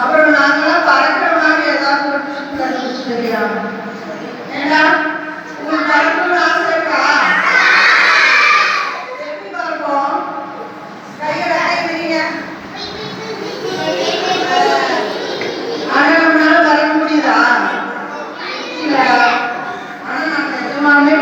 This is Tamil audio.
அப்புறம் நாங்களாம் பறக்கிற மாதிரி ஏதாவது கண்டுபிடிச்சிருக்கியா? ஏன்னா உங்களுக்கு பறக்கணும்னு ஆசை இருக்கா? எப்படி பறக்கும்? கைகளை கைவிடுங்க. ஆனா நம்மளால பறக்க முடியுதா? இல்ல. ஆனா நான் நிஜமாவே